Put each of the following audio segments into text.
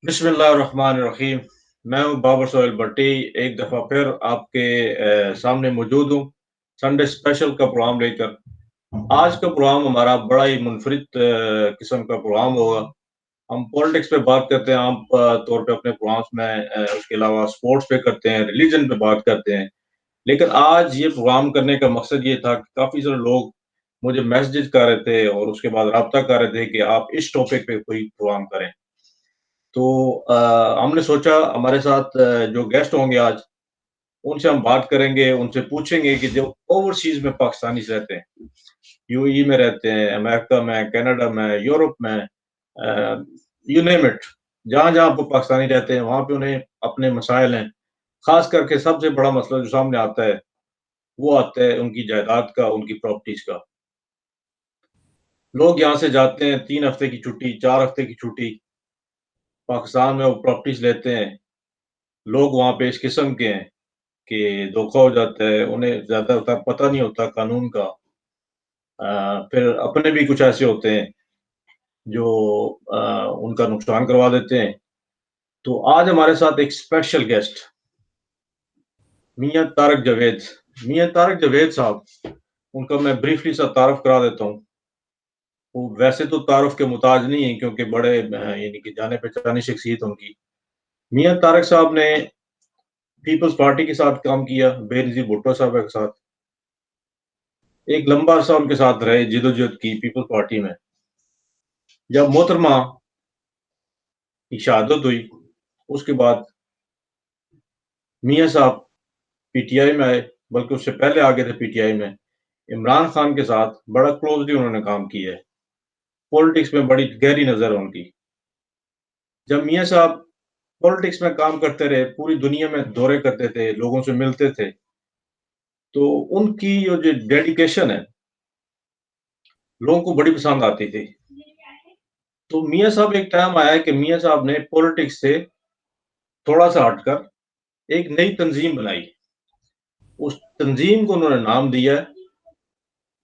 बिस्मिल्लाहिर्रहमानिर्रहीम। मैं हूँ बाबर सोहेल भट्टी। एक दफ़ा फिर आपके सामने मौजूद हूँ संडे स्पेशल का प्रोग्राम लेकर। आज का प्रोग्राम हमारा बड़ा ही मुनफरिद किस्म का प्रोग्राम होगा। हम पॉलिटिक्स पे बात करते हैं आम तौर पे अपने प्रोग्राम्स में, उसके अलावा स्पोर्ट्स पे करते हैं, रिलीजन पे बात करते हैं। लेकिन आज ये प्रोग्राम करने का मकसद ये था कि काफ़ी सारे लोग मुझे मैसेजेस कर रहे थे और उसके बाद राब्ता कर रहे थे कि आप इस टॉपिक पे कोई प्रोग्राम करें। तो हमने सोचा हमारे साथ जो गेस्ट होंगे आज, उनसे हम बात करेंगे, उनसे पूछेंगे कि जो ओवरसीज़ में पाकिस्तानीज़ रहते हैं, यूएई में रहते हैं, अमेरिका में, कनाडा में, यूरोप में, यू नेम इट, जहाँ-जहाँ पे पाकिस्तानी रहते हैं, वहाँ पे उन्हें अपने मसाइल हैं। ख़ास करके सबसे बड़ा मसला जो सामने आता है, वो आता है उनकी जायदाद का, उनकी प्रॉपर्टीज़ का। लोग यहाँ से जाते हैं 3 हफ़्ते की छुट्टी, 4 हफ़्ते की छुट्टी, पाकिस्तान में वो प्रॉपर्टीज़ लेते हैं। लोग वहाँ पे इस किस्म के हैं कि धोखा हो जाता है, उन्हें ज़्यादातर पता नहीं होता कानून का। फिर अपने भी कुछ ऐसे होते हैं जो अ, उनका नुकसान करवा देते हैं। तो आज हमारे साथ एक स्पेशल गेस्ट मियाँ तारिक जावेद। मियाँ तारिक जावेद साहब, उनका मैं ब्रीफली सा तारुफ करा देता हूँ। वो वैसे तो तारुफ के मुताज नहीं है क्योंकि बड़े यानी कि जाने-पहचाने शख्सियत उनकी। मियाँ तारिक साहब ने पीपल्स पार्टी के साथ काम किया, बेनज़ीर भुट्टो साहब के साथ। एक लंबा अरसा उनके साथ रहे, जद्दोजहद की पीपल्स पार्टी में। जब मोहतरमा की शहादत हुई, उसके बाद मियाँ साहब पीटीआई में आए, बल्कि उससे पहले आ गए थे पीटीआई में। इमरान खान के साथ बड़ा क्लोज़ली उन्होंने काम किया है। पॉलिटिक्स में बड़ी गहरी नज़र है उनकी। जब मियाँ साहब पॉलिटिक्स में काम करते रहे, पूरी दुनिया में दौरे करते थे, लोगों से मिलते थे, तो उनकी जो डेडिकेशन है, लोगों को बड़ी पसंद आती थी। तो मियाँ साहब एक टाइम आया कि मियाँ साहब ने पॉलिटिक्स से थोड़ा-सा हटकर एक नई तंज़ीम बनाई। उस तंज़ीम को उन्होंने नाम दिया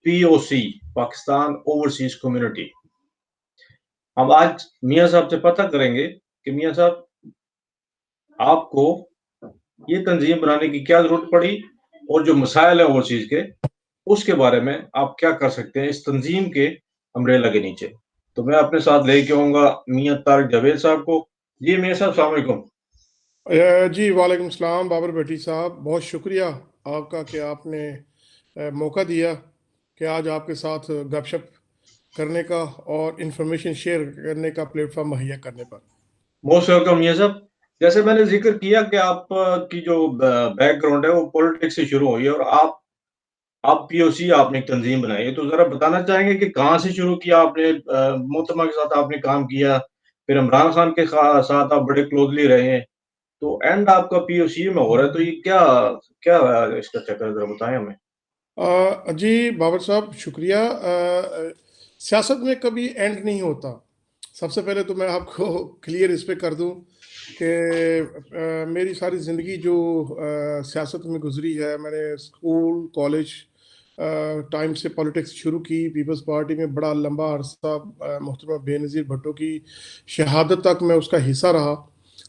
पीओसी, पाकिस्तान ओवरसीज़ कम्युनिटी। हम आज मियाँ साहब से पता करेंगे कि मियाँ साहब, आपको ये तंज़ीम बनाने की क्या ज़रूरत पड़ी और जो मसाइल हैं ओवरसीज़ के, उसके बारे में आप क्या कर सकते हैं इस तंज़ीम के अम्ब्रेला के नीचे। तो मैं अपने साथ लेके आऊँगा मियाँ तारिक जावेद साहब को। जी मियाँ साहब, अस्सलाम वालेकुम। जी वालेकुम सलाम बाबर भट्टी साहब, बहुत शुक्रिया आपका कि आपने मौका दिया कि आज आपके साथ गपशप करने का और इन्फॉर्मेशन शेयर करने का प्लेटफॉर्म मुहैया करने पर। मोस्ट वेलकम मियाँ साहब। जैसे मैंने ज़िक्र किया कि आप की जो बैकग्राउंड है वो पॉलिटिक्स से शुरू हुई है और आप पीओसी आपने एक तंज़ीम बनाई है। तो ज़रा बताना चाहेंगे कि कहाँ से शुरू किया आपने? मोहतरमा के साथ आपने काम किया, फिर इमरान खान के साथ आप बड़े क्लोज़ली रहे हैं। तो एंड आपका पीओसी में हो रहा है, तो ये क्या क्या इसका चक्कर है, ज़रा बताएँ हमें? जी बाबर साहब, शुक्रिया। सियासत में कभी एंड नहीं होता। सबसे पहले तो मैं आपको क्लियर इस पे कर दूं कि मेरी सारी ज़िंदगी जो सियासत में गुजरी है, मैंने स्कूल कॉलेज टाइम से पॉलिटिक्स शुरू की। पीपल्स पार्टी में बड़ा लंबा अरसा मोहतरमा बेनज़ीर भुट्टो की शहादत तक मैं उसका हिस्सा रहा।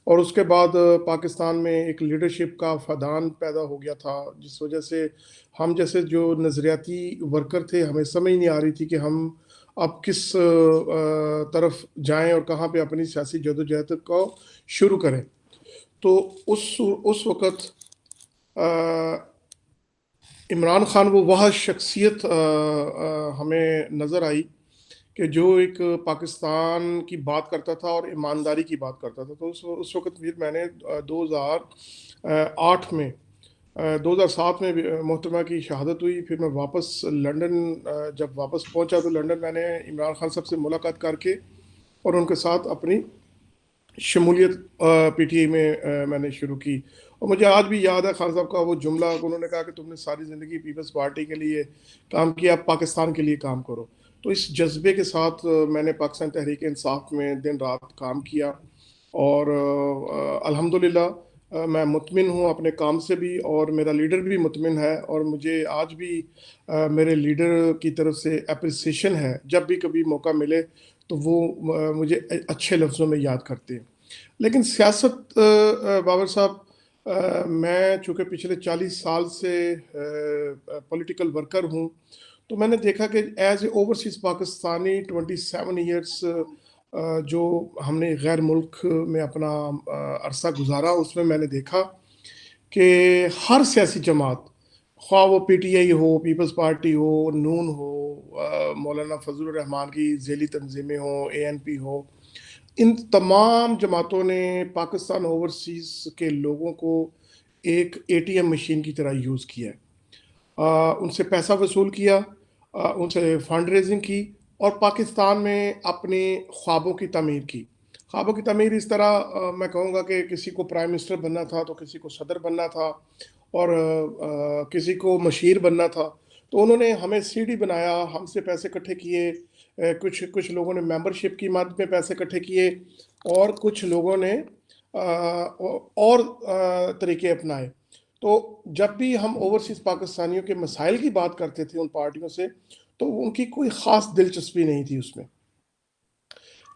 और उसके बाद पाकिस्तान में एक लीडरशिप का फैदान पैदा हो गया था, जिस वजह से हम जैसे जो नज़रियाती वर्कर थे, हमें समझ नहीं आ रही थी कि हम अब किस तरफ जाएं और कहाँ पे अपनी सियासी जदोजहद को शुरू करें। तो उस वक़्त इमरान खान वो वह शख्सियत हमें नज़र आई कि जो एक पाकिस्तान की बात करता था और ईमानदारी की बात करता था। तो उस वक़्त फिर मैंने 2008 में 2007 में मोहतरमा की शहादत हुई। फिर मैं वापस लंदन जब वापस पहुंचा तो लंदन मैंने इमरान खान साहब से मुलाकात करके और उनके साथ अपनी शमूलियत पीटीआई में मैंने शुरू की। और मुझे आज भी याद है खान साहब का वो जुमला, उन्होंने कहा कि तुमने सारी ज़िंदगी पीपल्स पार्टी के लिए काम किया, अब पाकिस्तान के लिए काम करो। तो इस जज्बे के साथ मैंने पाकिस्तान तहरीक इंसाफ में दिन रात काम किया। और अल्हम्दुलिल्लाह मैं मुतमिन हूँ अपने काम से भी, और मेरा लीडर भी मुतमिन है। और मुझे आज भी मेरे लीडर की तरफ से अप्रिसिएशन है। जब भी कभी मौका मिले तो वो मुझे अच्छे लफ्ज़ों में याद करते हैं। लेकिन सियासत बाबर साहब, मैं चूँकि पिछले 40 साल से पॉलिटिकल वर्कर हूँ, तो मैंने देखा कि as a overseas Pakistani 27 years जो हमने गैर मुल्क में अपना अरसा गुज़ारा, उसमें मैंने देखा कि हर सियासी जमात, ख्वाह वो पीटीआई हो, पीपल्स पार्टी हो, नून हो, मौलाना फजलुर रहमान की ज़ैली तंज़ीमें हों, एएनपी हो, इन तमाम जमातों ने पाकिस्तान ओवरसीज़ के लोगों को एक एटीएम मशीन की तरह यूज़ किया है। उनसे पैसा वसूल किया, उनसे फंड रेजिंग की और पाकिस्तान में अपने ख्वाबों की तामीर की। ख्वाबों की तामीर इस तरह, मैं कहूँगा कि किसी को प्राइम मिनिस्टर बनना था, तो किसी को सदर बनना था और किसी को मशीर बनना था। तो उन्होंने हमें सीढ़ी बनाया, हमसे पैसे इकट्ठे किए, कुछ कुछ लोगों ने मेंबरशिप की मद में पैसे इकट्ठे किए और कुछ लोगों ने और तरीके अपनाए। तो जब भी हम ओवरसीज़ पाकिस्तानियों के मसाइल की बात करते थे उन पार्टियों से, तो उनकी कोई ख़ास दिलचस्पी नहीं थी उसमें।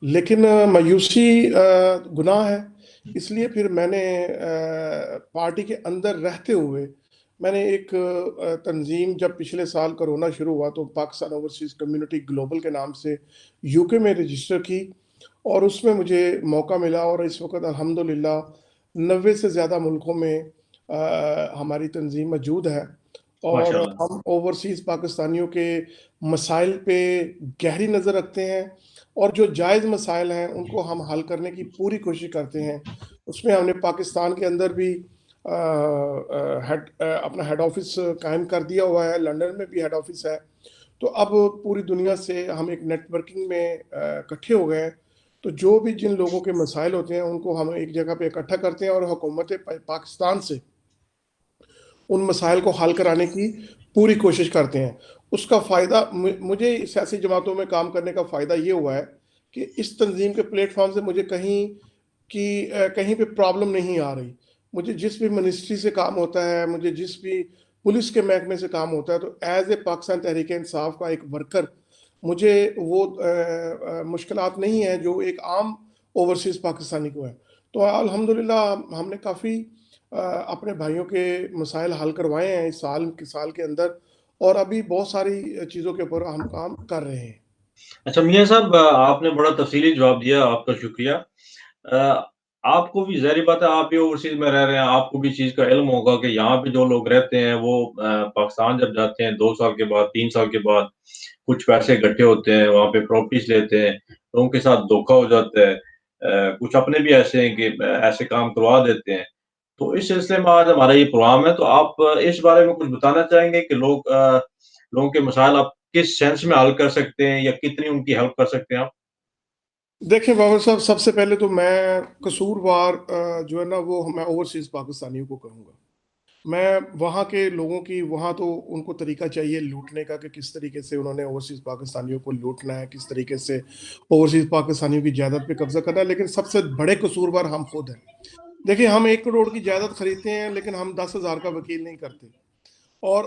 लेकिन मायूसी गुनाह है, इसलिए फिर मैंने पार्टी के अंदर रहते हुए मैंने एक तंज़ीम, जब पिछले साल कोरोना शुरू हुआ तो पाकिस्तान ओवरसीज़ कम्युनिटी ग्लोबल के नाम से यूके में रजिस्टर की और उसमें मुझे मौका मिला और इस वक़्त अल्हम्दुलिल्लाह 90 से ज़्यादा मुल्कों में हमारी तंज़ीम मौजूद है और माशाल्लाह। हम ओवरसीज़ पाकिस्तानियों के मसाइल पे गहरी नज़र रखते हैं और जो जायज़ मसाइल हैं उनको हम हल करने की पूरी कोशिश करते हैं। उसमें हमने पाकिस्तान के अंदर भी अपना हेड ऑफ़िस कायम कर दिया हुआ है, लंदन में भी हेड ऑफ़िस है। तो अब पूरी दुनिया से हम एक नेटवर्किंग में इकट्ठे हो गए हैं। तो जो भी जिन लोगों के मसाइल होते हैं उनको हम एक जगह पे इकट्ठा करते हैं और हुकूमत पाकिस्तान से उन मसाइल को हल कराने की पूरी कोशिश करते हैं। उसका फ़ायदा मुझे सियासी जमातों में काम करने का फ़ायदा ये हुआ है कि इस तंज़ीम के प्लेटफ़ॉर्म से मुझे कहीं पे प्रॉब्लम नहीं आ रही। मुझे जिस भी मिनिस्ट्री से काम होता है, मुझे जिस भी पुलिस के महकमे से काम होता है, तो एज़ ए पाकिस्तान तहरीक-ए-इंसाफ का एक वर्कर मुझे वो मुश्किलात नहीं है जो एक आम ओवरसीज़ पाकिस्तानी को है। तो अल्हम्दुलिल्लाह हमने काफ़ी अपने भाइयों के मसाइल हल करवाए हैं इस साल के अंदर और अभी बहुत सारी चीज़ों के ऊपर हम काम कर रहे हैं। अच्छा मियाँ साहब, आपने बड़ा तफ़सीली जवाब दिया, आपका शुक्रिया। आपको भी ज़ाहिर-सी बात है, आप भी ओवरसीज़ में रह रहे हैं, आपको भी इस चीज़ का इल्म होगा कि यहाँ पे जो लोग रहते हैं वो पाकिस्तान जब जाते हैं 2 साल के बाद, 3 साल के बाद कुछ पैसे इकट्ठे होते हैं, वहाँ पे प्रॉपर्टीज़ लेते हैं, तो उनके साथ धोखा हो जाता है। कुछ अपने भी ऐसे हैं कि ऐसे काम करवा देते हैं। तो इस सिलसिले में आज हमारा ये प्रोग्राम है, तो आप इस बारे में कुछ बताना चाहेंगे कि लोगों के मसाइल आप किस सेंस में हल कर सकते हैं या कितनी उनकी हेल्प कर सकते हैं आप? देखिए बाबर साहब, सबसे पहले तो मैं कसूरवार जो है ना वो मैं ओवरसीज़ पाकिस्तानियों को कहूँगा। मैं वहाँ के लोगों की वहाँ तो उनको तरीका चाहिए लूटने का कि किस तरीके से उन्होंने ओवरसीज़ पाकिस्तानियों को लूटना है, किस तरीके से ओवरसीज़ पाकिस्तानियों की जायदाद पे कब्ज़ा करना है, लेकिन सबसे बड़े कसूरवार हम खुद हैं। देखिए, हम 1 करोड़ की जायदाद खरीदते हैं, लेकिन हम 10,000 का वकील नहीं करते और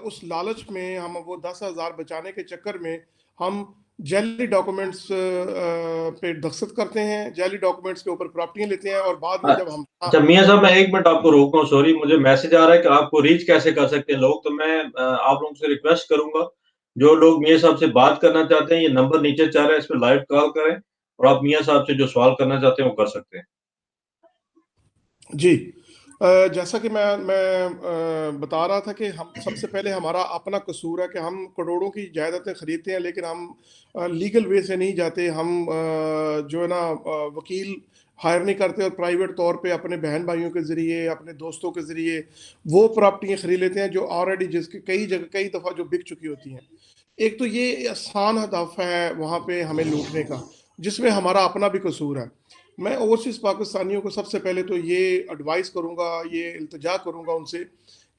उस लालच में हम वो 10,000 बचाने के चक्कर में हम जाली डॉक्यूमेंट्स पे दस्तखत करते हैं, जाली डॉक्यूमेंट्स के ऊपर प्रॉपर्टियाँ लेते हैं और बाद में जब हम अच्छा मियाँ साहब, मैं 1 मिनट आपको रोक रहा हूँ, सॉरी, मुझे मैसेज आ रहा है कि आपको रीच कैसे कर सकते हैं लोग, तो मैं आप लोगों से रिक्वेस्ट करूँगा, जो लोग मियाँ साहब से बात करना चाहते हैं, ये नंबर नीचे चल रहा है, इस पे लाइव कॉल करें और आप मियाँ साहब से जो सवाल करना चाहते हैं, वो कर सकते हैं। जी। जैसा कि मैं बता रहा था कि हम सबसे पहले हमारा अपना कसूर है कि हम करोड़ों की जायदादें खरीदते हैं, लेकिन हम लीगल वे से नहीं जाते। हम जो है ना वकील हायर नहीं करते और प्राइवेट तौर पे अपने बहन-भाइयों के ज़रिए, अपने दोस्तों के ज़रिए वो प्रॉपर्टियाँ खरीद लेते हैं जो ऑलरेडी जिसकी कई दफ़ा जो बिक चुकी होती हैं। एक तो ये आसान हदफ है वहाँ पे हमें लूटने का, जिसमें हमारा अपना भी कसूर है। मैं ओवरसीज़ पाकिस्तानियों को सबसे पहले तो ये एडवाइस करूँगा, ये इल्तिजा करूँगा उनसे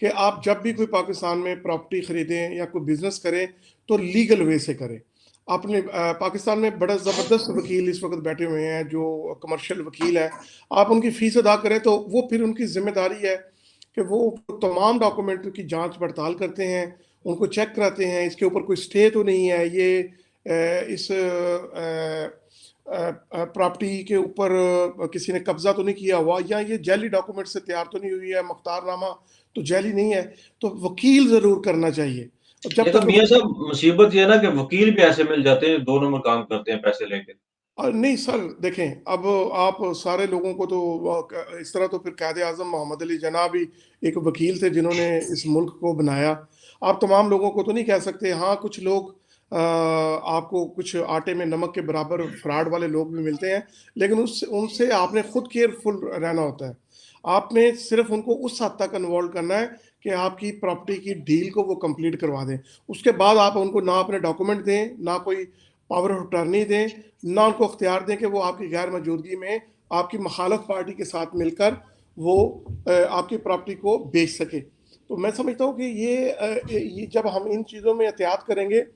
कि आप जब भी कोई पाकिस्तान में प्रॉपर्टी खरीदें या कोई बिज़नेस करें, तो लीगल वे से करें। पाकिस्तान में बड़ा ज़बरदस्त वकील इस वक़्त बैठे हुए हैं, जो कमर्शियल वकील हैं। आप उनकी फ़ीस अदा करें, तो वो फिर उनकी ज़िम्मेदारी है कि वो तमाम डॉक्यूमेंट की जाँच-पड़ताल करते हैं, उनको चेक कराते हैं, इसके ऊपर कोई स्टे तो नहीं है, ये इस प्रॉपर्टी के ऊपर किसी ने कब्जा तो नहीं किया हुआ, या ये जाली डॉक्यूमेंट से तैयार तो नहीं हुई है, मुख्तारनामा तो जाली नहीं है, तो वकील जरूर करना चाहिए। और जब ये तो तक मियाँ साहब मुसीबत ये है ना कि वकील भी ऐसे मिल जाते हैं, 2 नंबर काम करते हैं पैसे लेके। नहीं सर, देखें, अब आप सारे लोगों को तो इस तरह, तो फिर कायदे आजम मोहम्मद अली जना भी एक वकील थे जिन्होंने इस मुल्क को बनाया। आप तमाम लोगों को तो नहीं कह सकते। हाँ, कुछ लोग आपको कुछ आटे में नमक के बराबर फ्रॉड वाले लोग भी मिलते हैं, लेकिन उस उनसे आपने खुद केयरफुल रहना होता है। आपने सिर्फ उनको उस हद तक इन्वॉल्व करना है कि आपकी प्रॉपर्टी की डील को वो कंप्लीट करवा दें। उसके बाद आप उनको ना अपने डॉक्यूमेंट दें, ना कोई पावर ऑफ अटर्नी दें, ना उनको अख्तियार दें कि वो आपकी गैर मौजूदगी में आपकी मुखालफ पार्टी के साथ मिलकर वो आपकी प्रॉपर्टी को बेच सके। तो मैं समझता हूँ कि ये जब हम इन चीज़ों में एहतियात करेंगे।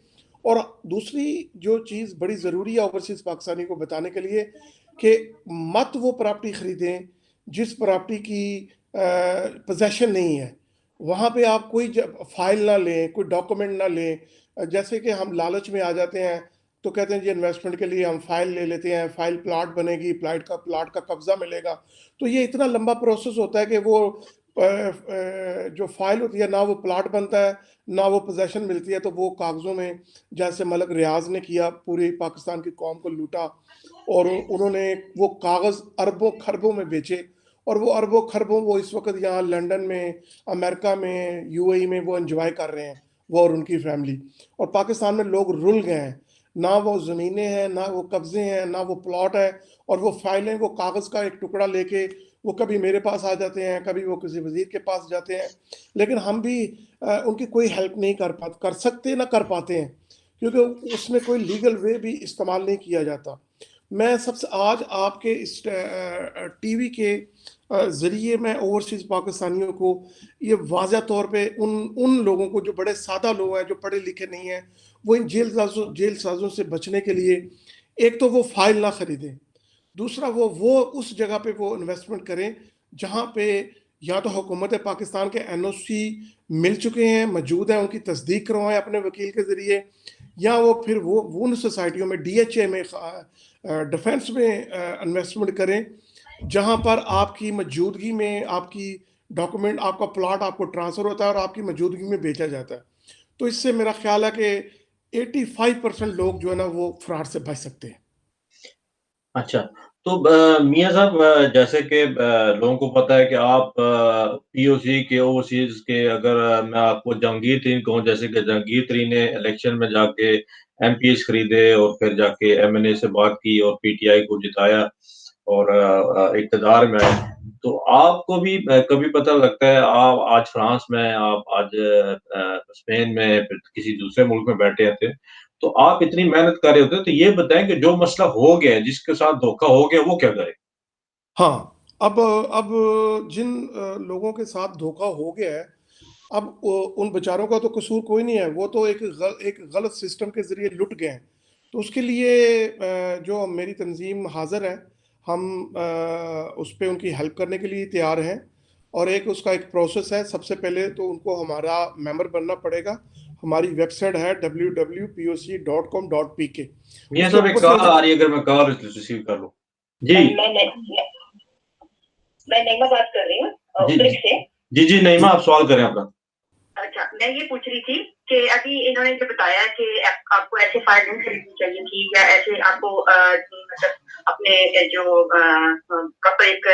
और दूसरी जो चीज़ बड़ी ज़रूरी है ओवरसीज़ पाकिस्तानी को बताने के लिए, कि मत वो प्रॉपर्टी ख़रीदें जिस प्रॉपर्टी की पोजेशन नहीं है। वहाँ पे आप कोई फाइल ना लें, कोई डॉक्यूमेंट ना लें। जैसे कि हम लालच में आ जाते हैं, तो कहते हैं जी इन्वेस्टमेंट के लिए हम फाइल ले लेते हैं, फाइल प्लाट बनेगी, प्लाट का कब्जा मिलेगा। तो ये इतना लंबा प्रोसेस होता है कि वो जो फाइल होती है, ना वो प्लाट बनता है, ना वो पोजेशन मिलती है। तो वो कागज़ों में, जैसे मलक रियाज ने किया, पूरी पाकिस्तान की कौम को लूटा, और उन्होंने वो कागज़ अरबों खरबों में बेचे। और वो अरबों खरबों वो इस वक्त यहाँ लंदन में, अमेरिका में, यूएई में वो एंजॉय कर रहे हैं, वो और उनकी फैमिली। और पाकिस्तान में लोग रुल गए हैं, ना वो ज़मीनें हैं, ना वो कब्जे हैं, ना वो प्लॉट है। और वो फाइलें, वो कागज़ का एक टुकड़ा लेके वो कभी मेरे पास आ जाते हैं, कभी वो किसी वजीर के पास जाते हैं। लेकिन हम भी उनकी कोई हेल्प नहीं कर सकते, ना कर पाते हैं, क्योंकि उसमें कोई लीगल वे भी इस्तेमाल नहीं किया जाता। मैं सबसे आज आपके इस टीवी के ज़रिए मैं ओवरसीज़ पाकिस्तानियों को ये वाज़ह तौर पे उन उन लोगों को, जो बड़े सादा लोग हैं, जो पढ़े लिखे नहीं हैं, वो इन जेल साजों से बचने के लिए, एक तो वो फाइल ना खरीदें, दूसरा वो उस जगह पे वो इन्वेस्टमेंट करें जहाँ पे या तो हुकूमत पाकिस्तान के एनओसी मिल चुके हैं, मौजूद हैं, उनकी तस्दीक करवाएं अपने वकील के ज़रिए, या वो फिर वो उन सोसाइटियों में, डीएचए में, डिफेंस में इन्वेस्टमेंट करें, जहां पर आपकी मौजूदगी में आपकी डॉक्यूमेंट, आपका प्लॉट आपको ट्रांसफर होता है और आपकी मौजूदगी में बेचा जाता है। तो इससे मेरा ख्याल है कि 85% लोग जो है ना वो फ्रॉड से बच सकते हैं। अच्छा, तो मियाँ साहब, जैसे कि लोगों को पता है कि आप पीओसी के, ओवरसीज़ के, अगर मैं आपको जहांगीर तरीन कहूँ, जैसे कि जहांगीर तरीन ने इलेक्शन में जाके एमपीज़ खरीदे और फिर जाके एमएनए से बात की और पीटीआई को जिताया और इक़्तिदार में आए। तो आपको भी कभी पता लगता है, आप आज फ्रांस में, आप आज स्पेन में, फिर किसी दूसरे मुल्क में बैठे थे, तो आप इतनी मेहनत कर रहे होते हैं, तो ये बताएँ कि जो मसला हो गया है, जिसके साथ धोखा हो गया, वो क्या करे? हाँ, अब जिन लोगों के साथ धोखा हो गया है, अब उन बेचारों का तो कसूर कोई नहीं है, वो तो एक गलत सिस्टम के ज़रिए लुट गए हैं। तो उसके लिए जो मेरी तंजीम हाज़िर है, हम उस पे उनकी हेल्प करने के लिए तैयार हैं। और उसका एक प्रोसेस है। सबसे पहले तो उनको हमारा मेंबर बनना पड़ेगा। हमारी वेबसाइट है www.poc.com.pk। मियाँ उसके साहब, एक ऊपर से कॉल आ रही है, अगर मैं कॉल रिसीव कर लूँ। जी। मैं नईमा बात कर रही हूँ जी, उत्तरी जी। से। जी, जी, नईमा, आप सवाल करें अपना। अच्छा, मैं ये पूछ रही थी कि अभी इन्होंने जो बताया कि आपको ऐसे फाइल नहीं खरीदनी चाहिए थी, या ऐसे आपको मतलब अपने जो कॉर्पोरेट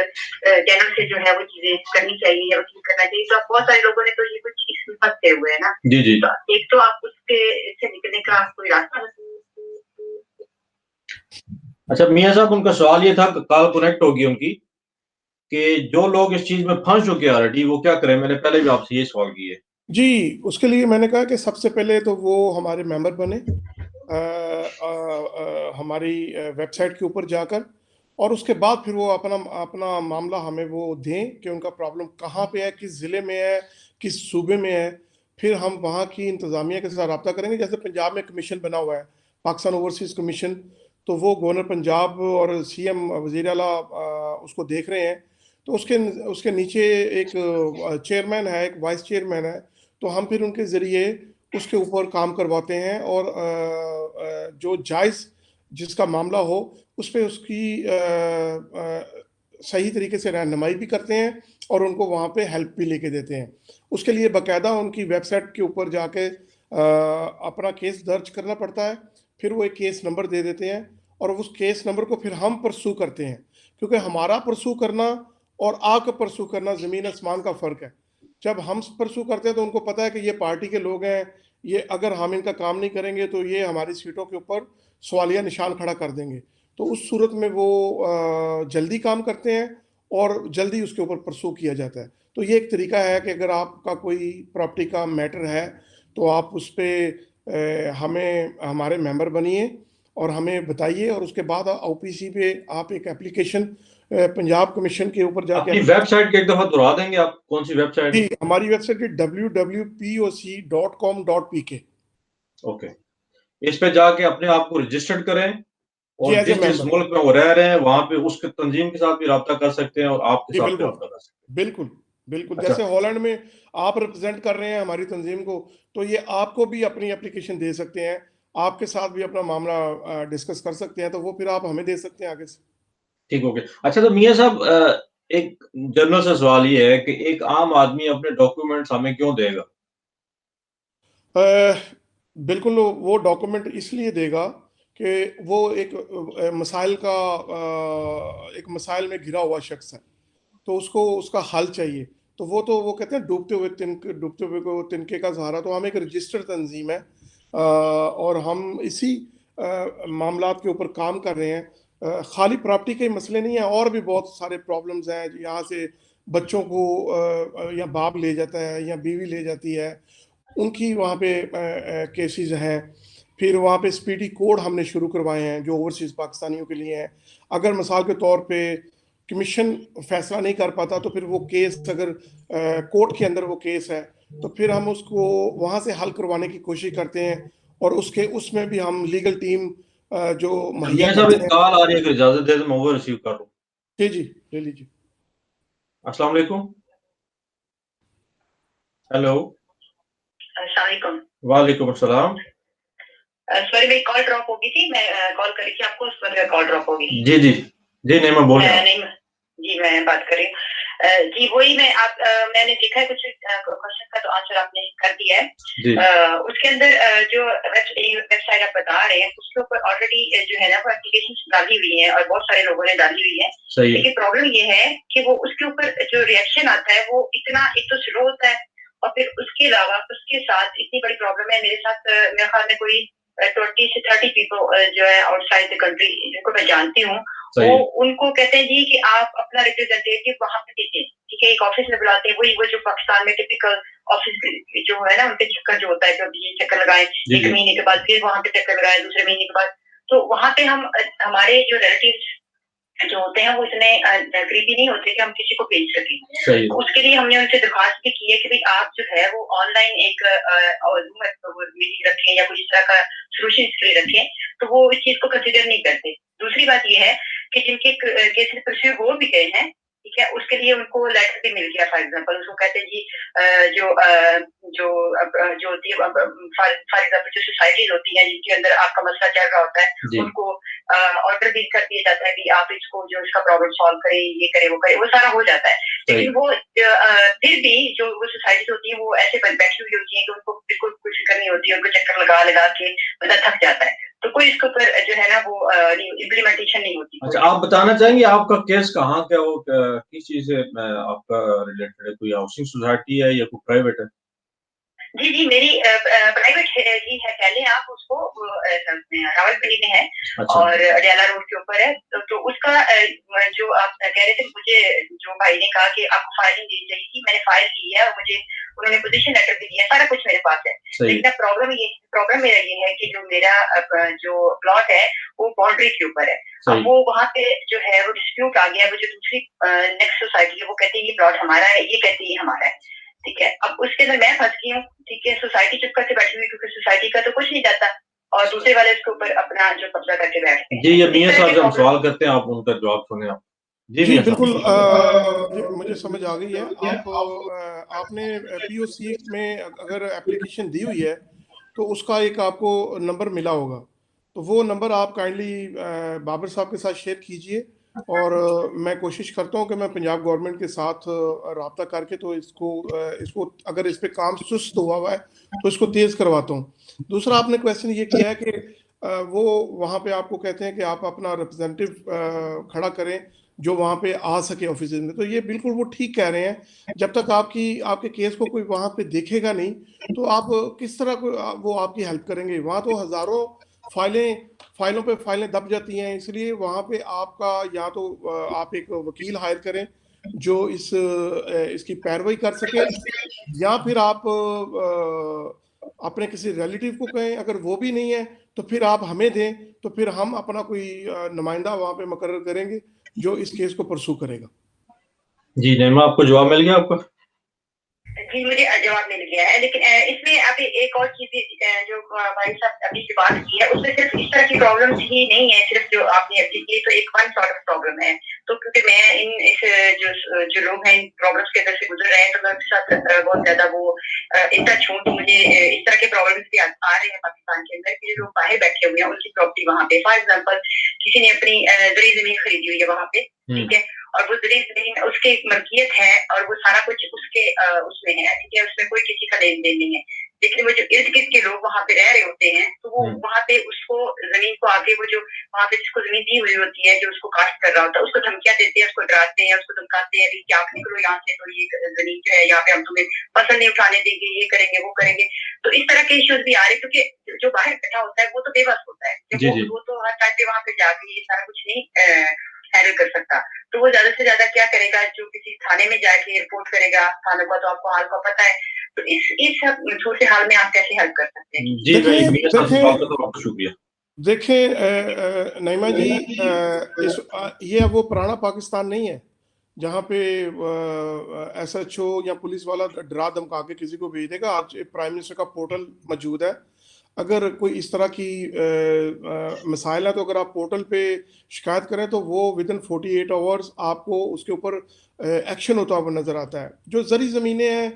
चैनल से जो है वो चीजें करनी चाहिए या वकील करना चाहिए। तो बहुत सारे लोगों ने तो ये कुछ इसमें फंसे हुए हैं ना। जी, जी। तो एक तो आप उसके इससे निकलने का कोई रास्ता बताइए। अच्छा मियाँ साहब, उनका सवाल ये था, कॉल कनेक्ट होगी उनकी, कि जो लोग इस चीज़ में फँस चुके हैं ऑलरेडी, वो क्या करें? मैंने पहले भी आपसे ये सवाल किए। जी, उसके लिए मैंने कहा कि सबसे पहले तो वो हमारे मेंबर बने, हमारी वेबसाइट के ऊपर जाकर। और उसके बाद फिर वो अपना अपना मामला हमें वो दें कि उनका प्रॉब्लम कहाँ पे है, किस ज़िले में है, किस सूबे में है। फिर हम वहाँ की इंतज़ामिया के साथ रब्ता करेंगे। जैसे पंजाब में कमीशन बना हुआ है, पाकिस्तान ओवरसीज़ कमीशन, तो वो गवर्नर पंजाब और सीएम वज़ीर आला उसको देख रहे हैं। तो उसके उसके नीचे एक चेयरमैन है, एक वाइस चेयरमैन है। तो हम फिर उनके ज़रिए उसके ऊपर काम करवाते हैं, और जो जायज़ जिसका मामला हो उस पे उसकी सही तरीके से रहनुमाई भी करते हैं और उनको वहाँ पे हेल्प भी लेके देते हैं। उसके लिए बाकायदा उनकी वेबसाइट के ऊपर जाके अपना केस दर्ज करना पड़ता है, फिर वो एक केस नंबर दे देते हैं और उस केस नंबर को फिर हम परसू करते हैं, क्योंकि हमारा परसू करना और आपका परसू करना ज़मीन आसमान का फ़र्क है। जब हम परसू करते हैं तो उनको पता है कि ये पार्टी के लोग हैं, ये अगर हम इनका काम नहीं करेंगे तो ये हमारी सीटों के ऊपर सवालिया निशान खड़ा कर देंगे। तो उस सूरत में वो जल्दी काम करते हैं और जल्दी उसके ऊपर परसू किया जाता है। तो ये एक तरीका है कि अगर आपका कोई प्रॉपर्टी का मैटर है तो आप उस पे हमें हमारे मेंबर बनिए और हमें बताइए, और उसके बाद ओपीसी पे आप एक एप्लीकेशन पंजाब कमीशन के ऊपर जाके अपनी वेबसाइट की एक दफा दोहरा देंगे आप, कौन सी वेबसाइट? जी, हमारी वेबसाइट है www.poc.com.pk। ओके, इस पे जाके अपने आप को रजिस्टर्ड करें जी, और एज ए जिस जिस मेंबर। मुल्क में वो रह रहे हैं वहां पे उसके तंजीम के साथ भी रब्ता कर सकते हैं और आपके जी साथ भी बिल्कुल, रब्ता कर सकते बिल्कुल, बिल्कुल। हैं। जैसे अच्छा, हॉलैंड में आप रिप्रेजेंट कर रहे हैं हमारी तंजीम को, तो ये आपको भी अपनी एप्लीकेशन दे सकते हैं, आपके साथ भी अपना मामला डिस्कस कर सकते हैं, तो वो फिर आप हमें दे सकते हैं आगे से। ठीक हो गया। अच्छा, तो मियाँ साहब, एक जनरल सा सवाल ये है कि एक आम आदमी अपने डॉक्यूमेंट्स हमें क्यों देगा? अ, बिल्कुल वो डॉक्यूमेंट इसलिए देगा कि वो एक एक मसाइल में घिरा हुआ शख्स है, तो उसको उसका हल चाहिए। तो वो कहते हैं डूबते हुए को तिनके का सहारा। तो हम एक रजिस्टर्ड तंजीम है और हम इसी मामलात के ऊपर काम कर रहे हैं। खाली प्रॉपर्टी के मसले नहीं है, और भी बहुत सारे प्रॉब्लम्स हैं। यहाँ से बच्चों को या बाप ले जाता है या बीवी ले जाती है, उनकी वहाँ पे केसेस हैं। फिर वहाँ पे स्पीडी कोड हमने शुरू करवाए हैं जो ओवरसीज़ पाकिस्तानियों के लिए हैं। अगर मिसाल के तौर पे कमीशन फैसला नहीं कर पाता तो फिर वो केस अगर कोर्ट के अंदर वो केस है तो फिर हम उसको वहाँ से हल करवाने की कोशिश करते हैं, और उसके उसमें भी हम लीगल टीम जो मुहैया मियाँ साहब, करते एक हैं। कॉल आ रही है, अगर इजाजत दे तो मैं वो रिसीव कर लूँ। जी जी, ले लीजिए। अस्सलाम वालेकुम। हेलो। अस्सलाम वालेकुम। वालेकुम अस्सलाम। सॉरी, मेरी कॉल ड्रॉप हो गई थी। मैं कॉल करी थी आपको, उस पर कॉल ड्रॉप हो गई। जी जी जी, नहीं मैं बोल रहा हूँ। नहीं, जी मैं बात कर रही हूँ। जी वही मैंने देखा है कुछ क्वेश्चन का, तो आंसर आपने कर दिया है। जी उसके अंदर जो वेबसाइट आप बता रहे हैं उसके ऊपर ऑलरेडी जो है ना वो एप्लीकेशन डाली हुई है और बहुत सारे लोगों ने डाली हुई है। सही है। लेकिन प्रॉब्लम ये है कि वो उसके ऊपर जो रिएक्शन आता है वो इतना एक तो स्लो होता है, और फिर उसके अलावा उसके साथ इतनी बड़ी प्रॉब्लम है। मेरे साथ मेरे ख्याल में कोई 20 से 30 पीपल जो है आउटसाइड द कंट्री जिनको मैं जानती हूँ, सही वो है। उनको कहते हैं जी कि आप अपना रिप्रेजेंटेटिव वहां पे दीजिए। ठीक है, एक ऑफिस में बुलाते हैं, वही वो जो पाकिस्तान में टिपिकल ऑफिस जो है ना उनके चक्कर जो होता है, कभी ये चक्कर लगाए, जी एक जी महीने के बाद फिर वहां पे चक्कर लगाए, दूसरे महीने के बाद। तो वहां पे हम हमारे जो रिलेटिव जो होते हैं वो इतने करीबी नहीं होते कि हम किसी को भेज सकें। सही है। उसके लिए हमने उनसे दरख्वास्त भी की है कि भाई आप जो है वो ऑनलाइन एक मीटिंग रखें या कुछ इस तरह का सोल्यूशन इसके लिए रखें, तो वो इस चीज को कंसिडर नहीं करते। दूसरी बात ये है कि जिनके केसेस परस्यू हो भी गए हैं, ठीक है, उसके लिए उनको लेटर भी मिल गया। फॉर एग्जाम्पल उसको कहते हैं जी जो जो जो होती है फॉर एग्जाम्पल जो सोसाइटीज होती हैं जिनके अंदर आपका मसला चल रहा होता है, जी उनको ऑर्डर भी कर दिया जाता है कि आप इसको जो इसका प्रॉब्लम सॉल्व करें, ये करें वो करें, वो सारा हो जाता है। सही। लेकिन वो फिर भी जो वो सोसाइटीज होती है वो ऐसे बैठी हुई होती है कि उनको बिल्कुल कुछ फिक्र नहीं होती है, उनको चक्कर लगा लगा के बंदा थक जाता है, तो कोई इसके ऊपर जो है ना वो इम्प्लीमेंटेशन नहीं होती। अच्छा, आप बताना चाहेंगे आपका केस कहाँ क्या वो किस चीज से आपका रिलेटेड है? कोई हाउसिंग सोसाइटी है या कोई प्राइवेट है? जी जी, मेरी प्राइवेट ही है, कह लें आप उसको, रावलपिंडी में है। अच्छा। और अडियाला रोड के ऊपर है। तो उसका जो आप कह रहे थे, मुझे जो भाई ने कहा कि आपको फाइलिंग दी चाहिए थी, मैंने फाइल की है और मुझे उन्होंने पोजीशन लेटर भी दिया, सारा कुछ मेरे पास है। सही। लेकिन प्रॉब्लम मेरा ये है कि जो मेरा जो प्लॉट है वो बाउंड्री के ऊपर है। अब वो वहाँ पे जो है वो डिस्प्यूट आ गया। वो जो दूसरी नेक्स्ट सोसाइटी है वो कहती है ये प्लॉट हमारा है, ये कहती है ये हमारा है। ठीक है, अब उसके अंदर मैं फंस गई हूँ। ठीक है, सोसाइटी चुप करके बैठी हुई, क्योंकि सोसाइटी का तो कुछ नहीं जाता और दूसरे वाले उसके ऊपर अपना जो कब्जा करके बैठते हैं। जी, ये मियाँ इस तरह साहब के से हम प्रॉब्लम। सवाल करते हैं, आप उनका जवाब सुने आप। जी जी मियाँ बिल्कुल, साहब। जी मुझे समझ आ गई है। आपने पीओसी में अगर एप्लीकेशन दी हुई है तो उसका एक आपको नंबर मिला होगा। तो वो नंबर आप काइंडली बाबर साहब के साथ शेयर कीजिए, और मैं कोशिश करता हूँ कि मैं पंजाब गवर्नमेंट के साथ रब्ता करके तो इसको अगर इस पे काम सुस्त हुआ है तो इसको तेज़ करवाता हूँ। दूसरा आपने क्वेश्चन ये किया है कि वो वहाँ पे आपको कहते हैं कि आप अपना रिप्रेजेंटेटिव खड़ा करें जो वहाँ पे आ सके ऑफिस में, तो ये बिल्कुल वो ठीक कह रहे हैं। जब तक आपके केस को कोई वहाँ पे देखेगा नहीं तो आप किस तरह वो आपकी हेल्प करेंगे। वहाँ तो हज़ारों फाइलों पे फाइलें दब जाती हैं, इसलिए वहाँ पे आपका या तो आप एक वकील हायर करें जो इसकी पैरवी कर सके, या फिर आप अपने किसी रिलेटिव को कहें। अगर वो भी नहीं है तो फिर आप हमें दें, तो फिर हम अपना कोई नुमाइंदा वहाँ पे मुकर्रर करेंगे जो इस केस को परसू करेगा। जी नईमा, आपको जवाब मिल गया आपका? जी मुझे जवाब मिल गया है, लेकिन इसमें अभी एक और चीज जो भाई साहब अभी से बात की है उसमें सिर्फ इस तरह की प्रॉब्लम्स ही नहीं है, सिर्फ जो आपने अभी की तो एक वन सॉर्ट ऑफ प्रॉब्लम है। तो क्योंकि मैं जो लोग हैं इन प्रॉब्लम्स के अंदर से गुजर रहे हैं, तो मैं उनके साथ बहुत ज्यादा वो इन टच हूँ। तो मुझे इस तरह के प्रॉब्लम्स भी आ रहे हैं पाकिस्तान के अंदर कि जो लोग बाहर बैठे हुए हैं उनकी प्रॉपर्टी वहाँ पे, फॉर एग्जाम्पल किसी ने अपनी जरी जमीन खरीदी हुई है वहाँ पे, ठीक है, और वो जरी जमीन उसकी एक मलकियत है और वो सारा कुछ उसके उसमें है, ठीक है, उसमें कोई किसी का लेन देन नहीं है। लेकिन वो जो इर्द गिर्द के लोग वहाँ पे रह रहे होते हैं तो वो वहाँ पे उसको जमीन को आगे वो जो वहाँ पे जिसको जमीन दी हुई होती है, जो उसको कास्ट कर रहा होता है, उसको धमकियां देते हैं, उसको डराते हैं, उसको धमकाते हैं कि आप निकलो यहाँ से, तो ये जमीन जो है यहाँ पे हम तुम्हें फसल नहीं उठाने देंगे, ये करेंगे वो करेंगे। तो इस तरह के इश्यूज भी आ रहे, क्योंकि जो बाहर बैठा होता है वो तो बेबस होता है, वो तो हर टाइम पे वहाँ पे जाके ये सारा कुछ नहीं हैंडल कर सकता। तो वो ज्यादा से ज्यादा क्या करेगा, जो किसी थाने में जाके रिपोर्ट करेगा, थाने का तो आपको हाल का पता है। तो इस छोटे हाल में आप कैसे हेल्प कर सकते हैं? जी बहुत शुक्रिया। देखें नईमा जी, ये वो पुराना पाकिस्तान नहीं है जहाँ पे SHO या पुलिस वाला डरा धमका के किसी को भेज देगा। आज प्राइम मिनिस्टर का पोर्टल मौजूद है, अगर कोई इस तरह की मसाइल है तो अगर आप पोर्टल पे शिकायत करें तो वो विदिन 48 आवर्स आपको उसके ऊपर एक्शन होता हुआ नज़र आता है। जो जरी ज़मीनें हैं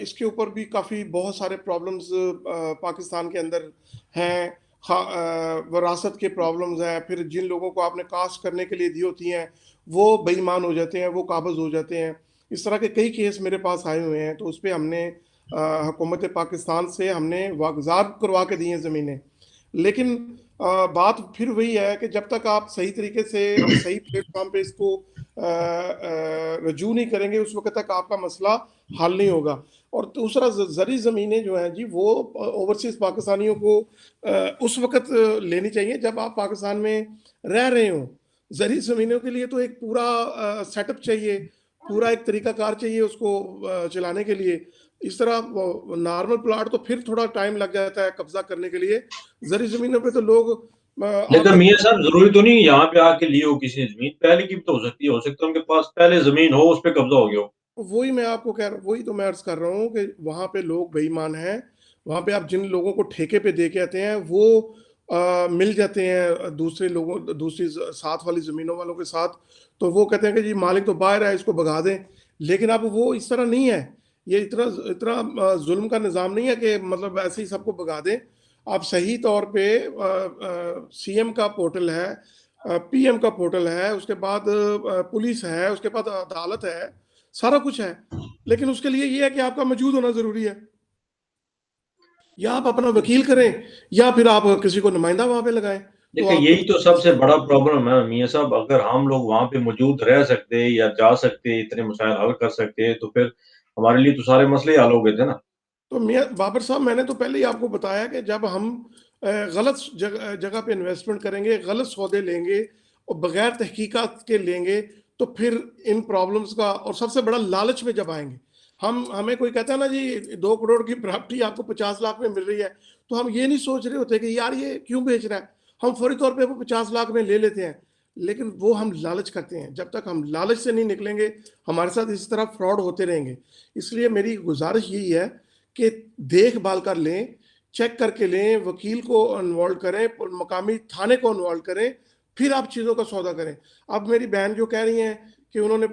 इसके ऊपर भी काफ़ी बहुत सारे प्रॉब्लम्स पाकिस्तान के अंदर हैं। वरासत के प्रॉब्लम्स हैं, फिर जिन लोगों को आपने कास्ट करने के लिए दी होती हैं वो बेईमान हो जाते हैं, वो काबज़ हो जाते हैं। इस तरह के कई केस मेरे पास आए हुए हैं, तो उस पर हमने हुकूमत पाकिस्तान से हमने वागजाब करवा के दी हैं ज़मीनें। लेकिन बात फिर वही है कि जब तक आप सही तरीके से और सही प्लेटफॉर्म पे इसको रजू नहीं करेंगे उस वक्त तक आपका मसला हल नहीं होगा। और दूसरा जरी ज़मीनें जो हैं जी वो ओवरसीज़ पाकिस्तानियों को उस वक्त लेनी चाहिए जब आप पाकिस्तान में रह रहे हों। जरी ज़मीनों के लिए तो एक पूरा सेटअप चाहिए, पूरा एक तरीकाकार चाहिए उसको चलाने के लिए। इस तरह नॉर्मल प्लाट तो फिर थोड़ा टाइम लग जाता है कब्जा करने के लिए, जरी ज़मीनों पे तो लोग लेकिन मियां साहब जरूरी तो नहीं यहाँ पे आके लिए हो किसी जमीन, पहले की भी तो हो सकती है, उनके पास पहले जमीन हो उस पर कब्जा हो गया हो। वही मैं आपको कह रहा हूँ, वही तो मैं अर्ज कर रहा हूँ कि वहाँ पे लोग बेईमान हैं। वहाँ पे आप जिन लोगों को ठेके पे दे के आते हैं वो मिल जाते हैं दूसरी साथ वाली ज़मीनों वालों के साथ, तो वो कहते हैं कि जी मालिक तो बाहर है इसको भगा दें। लेकिन अब वो इस तरह नहीं है, ये इतना इतना जुल्म का निज़ाम नहीं है कि मतलब ऐसे ही सबको भगा दें। आप सही तौर पे CM का पोर्टल है, PM का पोर्टल है, उसके बाद पुलिस है, उसके बाद अदालत है, सारा कुछ है। लेकिन उसके लिए ये है कि आपका मौजूद होना जरूरी है, या आप अपना वकील करें या फिर आप किसी को नुमाइंदा वहां पे लगाएं। देखिए यही तो सबसे बड़ा प्रॉब्लम है मियां साहब, अगर हम लोग वहां पे मौजूद रह सकते या जा सकते, इतने मसाइल हल कर सकते, तो फिर हमारे लिए तो सारे मसले हल हो गए थे ना। तो मियां बाबर साहब, मैंने तो पहले ही आपको बताया कि जब हम गलत जगह पे इन्वेस्टमेंट करेंगे, गलत सौदे लेंगे और बगैर तहकीकात के लेंगे, तो फिर इन प्रॉब्लम्स का, और सबसे बड़ा लालच में जब आएंगे हमें कोई कहता है ना जी 2 करोड़ की प्रॉपर्टी आपको 50 लाख में मिल रही है, तो हम ये नहीं सोच रहे होते कि यार ये क्यों बेच रहा है, हम फौरी तौर पे वो 50 लाख में ले लेते हैं। लेकिन वो हम लालच करते हैं, जब तक हम लालच से नहीं निकलेंगे हमारे साथ इस तरह फ्रॉड होते रहेंगे। इसलिए मेरी गुजारिश यही है कि देखभाल कर लें, चेक करके लें, वकील को इन्वॉल्व करें, मकामी थाने को इन्वॉल्व करें, फिर आप चीज़ों का सौदा करें। अब मेरी बहन जो कह रही हैं कि उन्होंने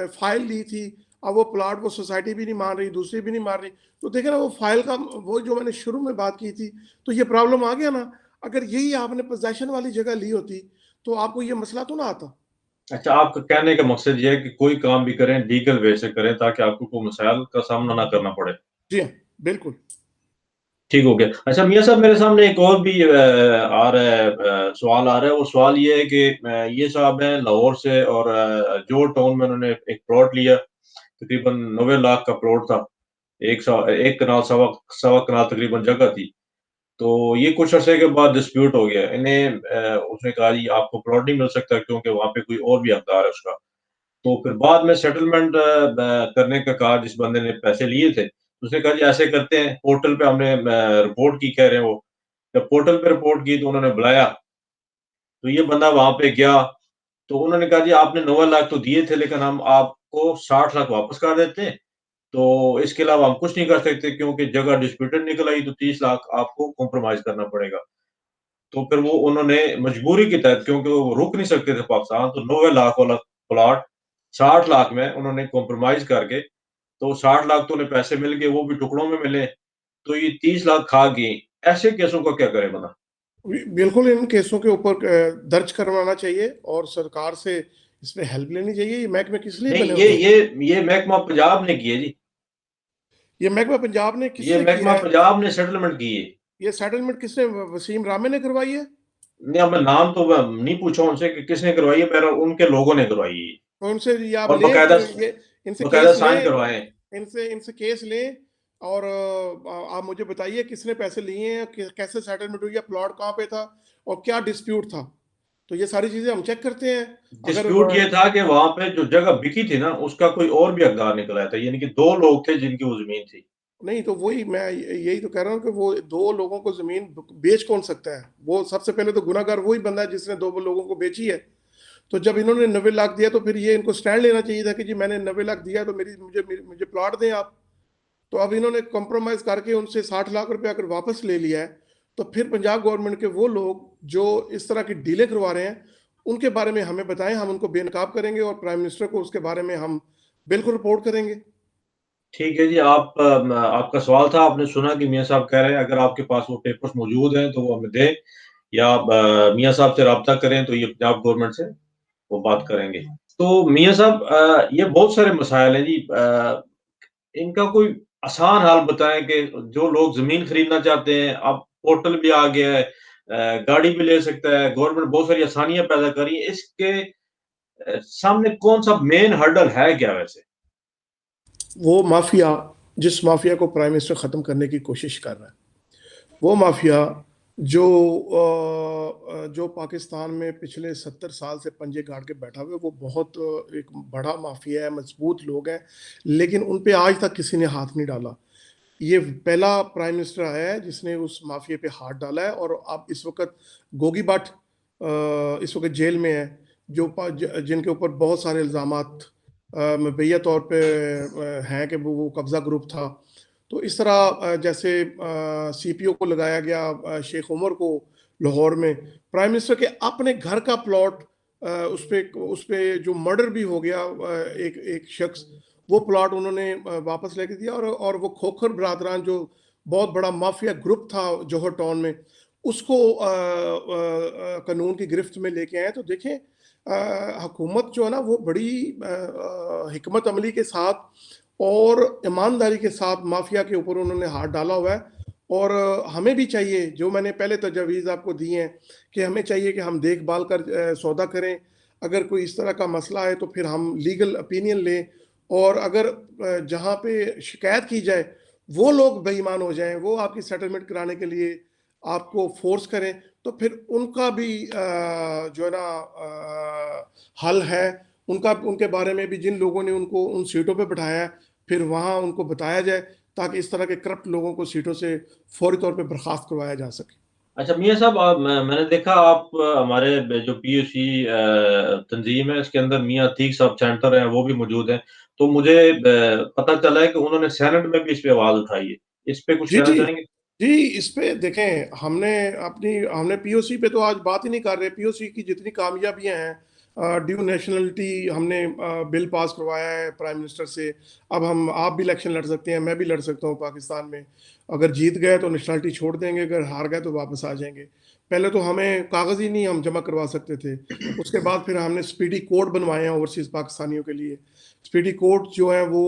फाइल ली थी, अब वो प्लाट वो सोसाइटी भी नहीं मान रही, दूसरी भी नहीं मान रही, तो देखे ना वो फाइल का वो जो मैंने शुरू में बात की थी, तो ये प्रॉब्लम आ गया ना। अगर यही आपने पोजेशन वाली जगह ली होती तो आपको ये मसला तो ना आता। अच्छा, आपका कहने का मकसद ये है कि कोई काम भी करें लीगल वे से करें ताकि आपको कोई मसाइल का सामना ना करना पड़े। जी हाँ, बिल्कुल। ठीक हो गया। अच्छा मियाँ साहब, मेरे सामने एक और भी आ रहा है, सवाल आ रहा है। वो सवाल ये है कि ये साहब हैं लाहौर से और जोर टाउन में उन्होंने एक प्लॉट लिया, तकरीबन 90 लाख का प्लॉट था। एक कनाल सवा सवा कनाल तकरीबन जगह थी। तो ये कुछ अरसे के बाद डिस्प्यूट हो गया। इन्हें उसने कहा जी आपको प्लॉट नहीं मिल सकता क्योंकि वहाँ पे कोई और भी हकदार है उसका। तो फिर बाद में सेटलमेंट करने का कहा जिस बंदे ने पैसे लिए थे, उसने कहा जी ऐसे करते हैं, पोर्टल पे हमने रिपोर्ट की, कह रहे हैं वो। जब पोर्टल पे रिपोर्ट की तो उन्होंने बुलाया, तो ये बंदा वहाँ पे गया, तो उन्होंने कहा जी आपने 90 लाख तो दिए थे लेकिन हम आपको 60 लाख वापस कर देते हैं। तो इसके अलावा हम कुछ नहीं कर सकते क्योंकि जगह डिस्प्यूटेड निकल आई तो 30 लाख आपको कॉम्प्रोमाइज़ करना पड़ेगा। तो फिर वो उन्होंने मजबूरी के तहत, क्योंकि वो रुक नहीं सकते थे पाकिस्तान, तो 90 लाख वाला प्लॉट 60 लाख में उन्होंने कॉम्प्रोमाइज़ करके, तो 60 लाख तो उन्हें पैसे मिल गए, वो भी टुकड़ों में मिले, तो ये 30 लाख खा गए। ऐसे केसों का क्या करें बंदा? बिल्कुल इन केसों के ऊपर दर्ज करवाना चाहिए और सरकार से इसमें हेल्प लेनी चाहिए। ये महकमे किस लिए नहीं, बने ये होते हैं? ये महकमा पंजाब ने की है जी। ये महकमा पंजाब ने ये किसने महकमा किया है? पंजाब ने सेटलमेंट की है। ये सेटलमेंट किसने, वसीम रामे ने करवाई है? नहीं, अब मैं नाम तो नहीं पूछा उनसे कि किसने करवाई है, बहरहाल उनके लोगों ने करवाई है और उनसे ये आप और लें बकायदा फिर, ये इनसे बकायदा केस साइन लें, करवाए हैं। इनसे इनसे केस लें और आप मुझे बताइए किसने पैसे लिए हैं, कैसे सेटलमेंट हुई है, प्लॉट कहाँ पे था और क्या डिस्प्यूट था। तो ये सारी चीजें हम चेक करते हैं। अगर डिस्प्यूट ये था कि वहां पे जो जगह बिकी थी ना, उसका कोई और भी हकदार निकल आया था, यानी कि 2 लोग थे जिनकी वो जमीन थी। नहीं, तो वही मैं यही तो कह रहा हूँ कि वो दो लोगों को जमीन बेच कौन सकता है? वो सबसे पहले तो गुनाहगार वही बंदा है जिसने दो लोगों को बेची है। तो जब इन्होंने 90 लाख दिया तो फिर ये इनको स्टैंड लेना चाहिए था कि जी मैंने 90 लाख दिया तो मेरी मुझे मुझे प्लॉट दें आप। तो अब इन्होंने कॉम्प्रोमाइज करके उनसे 60 लाख रुपया अगर वापस ले लिया है, तो फिर पंजाब गवर्नमेंट के वो लोग जो इस तरह की डीलें करवा रहे हैं उनके बारे में हमें बताएं, हम उनको बेनकाब करेंगे और प्राइम मिनिस्टर को उसके बारे में हम बिल्कुल रिपोर्ट करेंगे। ठीक है जी, आपका सवाल था, आपने सुना कि मियाँ साहब कह रहे हैं, अगर आपके पास वो पेपर्स मौजूद हैं तो वो हमें दें, या आप मियाँ साहब से राब्ता करें तो ये पंजाब गवर्नमेंट से वो बात करेंगे। तो मियाँ साहब, ये बहुत सारे मसाइल हैं जी, इनका कोई आसान हल बताएँ कि जो लोग ज़मीन खरीदना चाहते हैं, अब पोर्टल भी आ गया है, गाड़ी भी ले सकता है, गवर्नमेंट बहुत सारी आसानियाँ पैदा कर रही है, इसके सामने कौन-सा मेन हर्डल है क्या वैसे? वो माफिया, जिस माफिया को प्राइम मिनिस्टर खत्म करने की कोशिश कर रहा है, वो माफिया जो जो पाकिस्तान में पिछले 70 साल से पंजे गाड़ के बैठा हुआ है, वो बहुत एक बड़ा माफिया है, मजबूत लोग हैं, लेकिन उन पे आज तक किसी ने हाथ नहीं डाला। ये पहला प्राइम मिनिस्टर आया है जिसने उस माफिया पे हाथ डाला है। और अब इस वक्त गोगी भट्ट इस वक्त जेल में है, जिनके ऊपर बहुत सारे इल्ज़ामात मुबैया तौर पे हैं कि वो कब्ज़ा ग्रुप था। तो इस तरह जैसे सीपीओ को लगाया गया, शेख उमर को लाहौर में, प्राइम मिनिस्टर के अपने घर का प्लॉट, उस पे जो मर्डर भी हो गया, एक एक शख्स, वो प्लॉट उन्होंने वापस लेके दिया। और वो खोखर बरादरान जो बहुत बड़ा माफिया ग्रुप था जौहर टाउन में, उसको कानून की गिरफ्त में लेके आए। तो देखें, हुकूमत जो है ना वो बड़ी हिकमत अमली के साथ और ईमानदारी के साथ माफिया के ऊपर उन्होंने हाथ डाला हुआ है। और हमें भी चाहिए, जो मैंने पहले तजवीज़ आपको दी हैं, कि हमें चाहिए कि हम देखभाल कर सौदा करें। अगर कोई इस तरह का मसला है तो फिर हम लीगल ओपिनियन लें। और अगर जहाँ पे शिकायत की जाए वो लोग बेईमान हो जाएं, वो आपकी सेटलमेंट कराने के लिए आपको फोर्स करें, तो फिर उनका भी जो है ना हल है। उनका, उनके बारे में भी, जिन लोगों ने उनको उन सीटों पे बिठाया है, फिर वहाँ उनको बताया जाए ताकि इस तरह के करप्ट लोगों को सीटों से फौरी तौर पे बर्खास्त करवाया जा सके। अच्छा मियाँ साहब, मैंने देखा आप हमारे जो पीयूसी तंजीम है इसके अंदर मियाँ अतीक साहब सेंटर हैं, वो भी मौजूद हैं। तो मुझे पता चला है कि उन्होंने सेनेट में भी इस पे आवाज़ उठाई है। इस पे कुछ जी कहना जी चाहेंगे? जी, इस पे देखें, हमने पीओसी पे तो आज बात ही नहीं कर रहे। पीओसी की जितनी कामयाबियां हैं, ड्यू नेशनलिटी हमने बिल पास करवाया है प्राइम मिनिस्टर से। अब आप भी इलेक्शन लड़ सकते हैं, मैं भी लड़ सकता हूँ पाकिस्तान में। अगर जीत गए तो नेशनलिटी छोड़ देंगे, अगर हार गए तो वापस आ जाएंगे। पहले तो हमें कागज़ ही नहीं हम जमा करवा सकते थे। उसके बाद फिर हमने स्पीडी कोड बनवाए हैं ओवरसीज़ पाकिस्तानियों के लिए। स्पीडी कोड जो है वो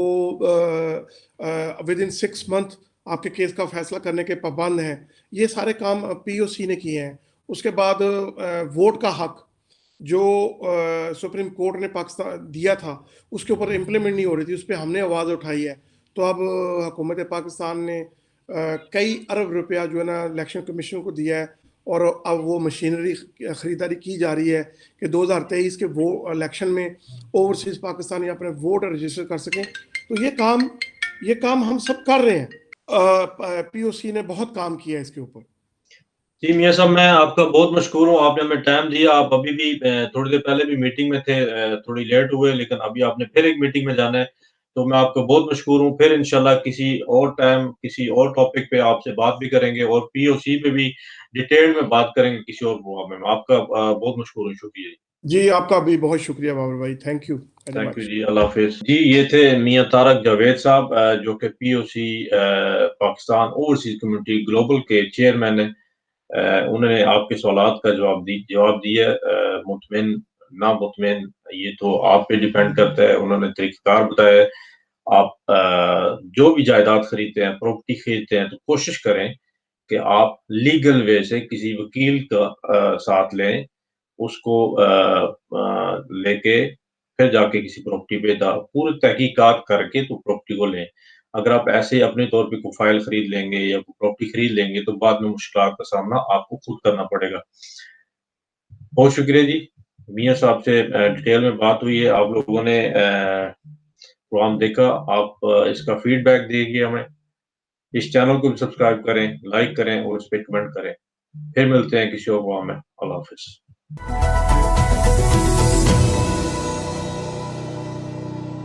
विद इन 6 मंथ आपके केस का फैसला करने के पाबंद हैं। ये सारे काम पीओसी ने किए हैं। उसके बाद वोट का हक जो सुप्रीम कोर्ट ने पाकिस्तान दिया था, उसके ऊपर इम्प्लीमेंट नहीं हो रही थी, उस पर हमने आवाज़ उठाई है। तो अब हुकूमत पाकिस्तान ने कई अरब रुपया जो है ना इलेक्शन कमीशन को दिया है, और अब वो मशीनरी ख़रीदारी की जा रही है कि 2023 के वो इलेक्शन में ओवरसीज़ पाकिस्तानी अपने वोट रजिस्टर कर सकें। तो ये काम हम सब कर रहे हैं। पीओसी ने बहुत काम किया है इसके ऊपर। जी मियां साहब, मैं आपका बहुत मशकूर हूँ, आपने हमें टाइम दिया। आप अभी भी थोड़ी देर पहले भी मीटिंग में थे, थोड़ी लेट हुए, लेकिन अभी आपने फिर एक मीटिंग में जाना है, तो मैं आपका बहुत मशकूर हूँ। फिर इंशाल्लाह किसी और टाइम किसी और टॉपिक पे आपसे बात भी करेंगे और पीओसी पे भी डिटेल में बात करेंगे किसी और प्रोग्राम में। आपका बहुत मशकूर हूँ, शुक्रिया जी, आपका भी बहुत शुक्रिया बाबर भाई, thank you very thank you much. जी, अल्लाह हाफिज जी। ये थे मियां तारक जावेद साहब, जो कि POC Pakistan overseas community global के चेयरमैन है। उन्होंने आपके सवालात का जवाब दिया। मुतमिन ना मुतमिन ये तो आप पे डिपेंड करता है। उन्होंने तरीक़ेकार बताया है। आप जो भी जायदाद खरीदते हैं, प्रॉपर्टी खरीदते हैं, तो कोशिश करें कि आप लीगल वे से किसी वकील का साथ लें, उसको लेके फिर जाके किसी प्रॉपर्टी पे पूरी तहकीकात करके तो प्रॉपर्टी को लें। अगर आप ऐसे ही अपने तौर पे कोई फाइल खरीद लेंगे या कोई प्रॉपर्टी खरीद लेंगे, तो बाद में मुश्किलात का सामना आपको खुद करना पड़ेगा। बहुत शुक्रिया जी। मियां साहब से डिटेल में बात हुई है। आप लोगों ने प्रोग्राम देखा, आप इसका फीडबैक दीजिए हमें। इस चैनल को भी सब्सक्राइब करें, लाइक करें और इस पे कमेंट करें। फिर मिलते हैं किसी और प्रोग्राम में। अल्लाह हाफ़िज़।